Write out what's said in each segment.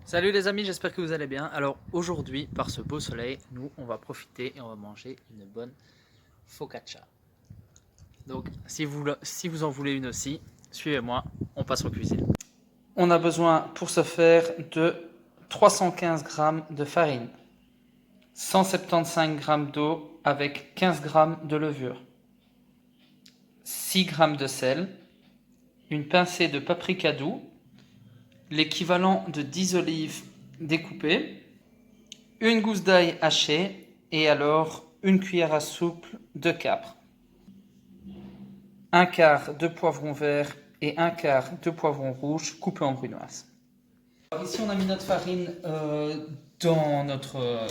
Salut les amis, j'espère que vous allez bien. Alors aujourd'hui, par ce beau soleil, nous on va profiter et on va manger une bonne focaccia. Donc si vous en voulez une aussi, suivez-moi, on passe en cuisine. On a besoin pour ce faire de 315 g de farine, 175 g d'eau avec 15 g de levure, 6 g de sel, une pincée de paprika doux, l'équivalent de 10 olives découpées, une gousse d'ail hachée et alors une cuillère à soupe de capre, un quart de poivron vert et un quart de poivron rouge coupé en brunoise. Alors ici on a mis notre farine dans notre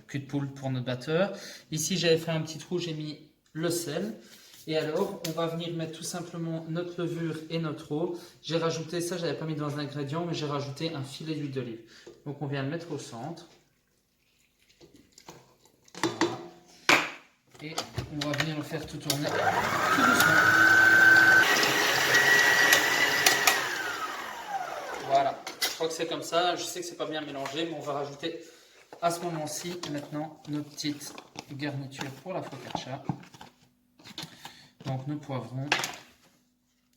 cul de poule pour notre batteur. Ici j'avais fait un petit trou, j'ai mis le sel. Et alors on va venir mettre tout simplement notre levure et notre eau. J'ai rajouté ça, j'avais pas mis dans un ingrédient, mais j'ai rajouté un filet d'huile d'olive. Donc on vient le mettre au centre. Et on va venir le faire tout tourner tout doucement. Voilà, je crois que c'est comme ça. Je sais que c'est pas bien mélangé, mais on va rajouter à ce moment-ci maintenant nos petites garnitures pour la focaccia. Donc nos poivrons,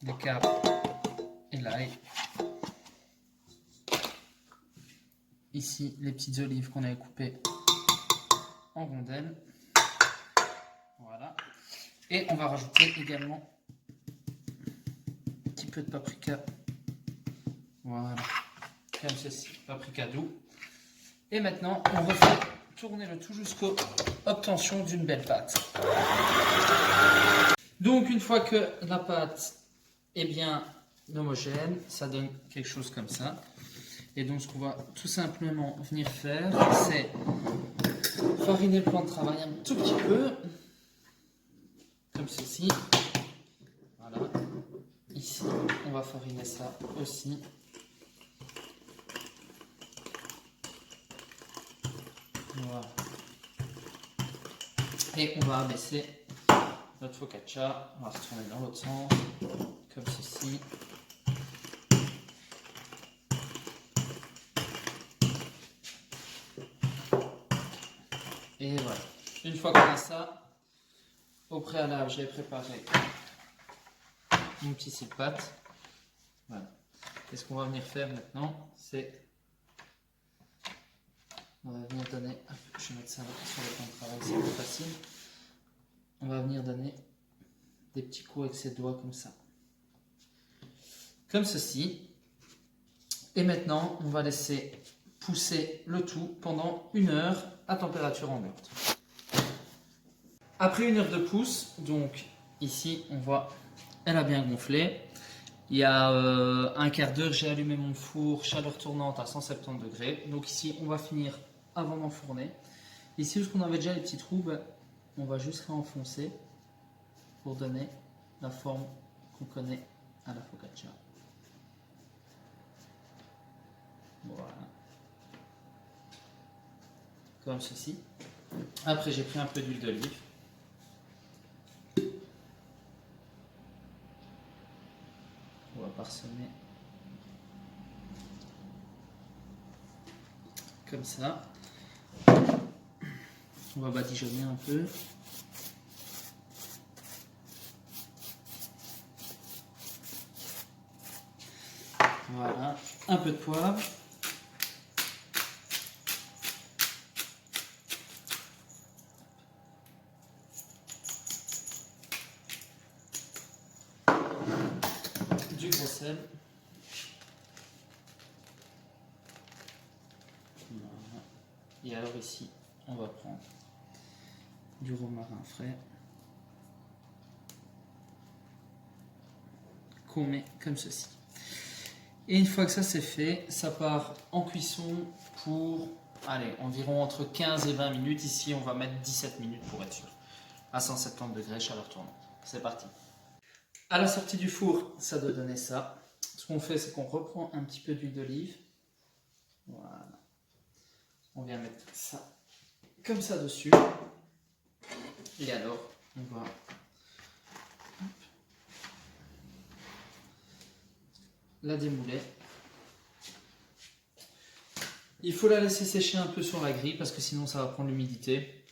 les capres et l'ail. Ici les petites olives qu'on avait coupées en rondelles. Voilà. Et on va rajouter également un petit peu de paprika. Voilà. Comme ceci, paprika doux. Et maintenant, on refait tourner le tout jusqu'à l'obtention d'une belle pâte. Donc, une fois que la pâte est bien homogène, ça donne quelque chose comme ça. Et donc, ce qu'on va tout simplement venir faire, c'est fariner le plan de travail un tout petit peu, comme ceci. Voilà. Ici, on va fariner ça aussi. Voilà. Et on va abaisser notre focaccia. On va retourner dans l'autre sens, comme ceci. Et voilà. Une fois qu'on a ça, au préalable, j'ai préparé mon petit scie de pâte. Voilà. Et ce qu'on va venir faire maintenant, c'est on va venir donner, je vais mettre ça sur le plan de travail, c'est plus facile. On va venir donner des petits coups avec ses doigts comme ça. Comme ceci. Et maintenant, on va laisser pousser le tout pendant 1 heure à température ambiante. Après 1 heure de pousse, donc ici on voit, elle a bien gonflé. Il y a un quart d'heure, j'ai allumé mon four, chaleur tournante à 170 degrés. Donc ici, on va finir avant d'enfourner. Ici, où on avait déjà les petits trous, on va juste réenfoncer pour donner la forme qu'on connaît à la focaccia. Voilà. Comme ceci. Après, j'ai pris un peu d'huile d'olive. On va parsemer comme ça. On va badigeonner un peu. Voilà, un peu de poivre. Du gros sel. Voilà. Et alors ici, on va prendre du romarin frais qu'on met comme ceci. Et une fois que ça c'est fait, ça part en cuisson pour allez, environ entre 15 et 20 minutes. Ici, on va mettre 17 minutes pour être sûr. À 170 degrés, chaleur tournante. C'est parti. À la sortie du four, ça doit donner ça. Ce qu'on fait, c'est qu'on reprend un petit peu d'huile d'olive. Voilà. On vient mettre ça comme ça dessus. Et alors, on va la démouler. Il faut la laisser sécher un peu sur la grille parce que sinon ça va prendre l'humidité.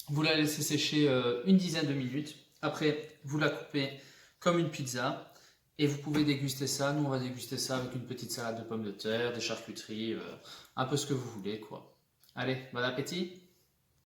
Vous la laissez sécher une dizaine de minutes. Après, vous la coupez comme une pizza et vous pouvez déguster ça. Nous, on va déguster ça avec une petite salade de pommes de terre, des charcuteries, un peu ce que vous voulez, quoi. Allez, bon appétit!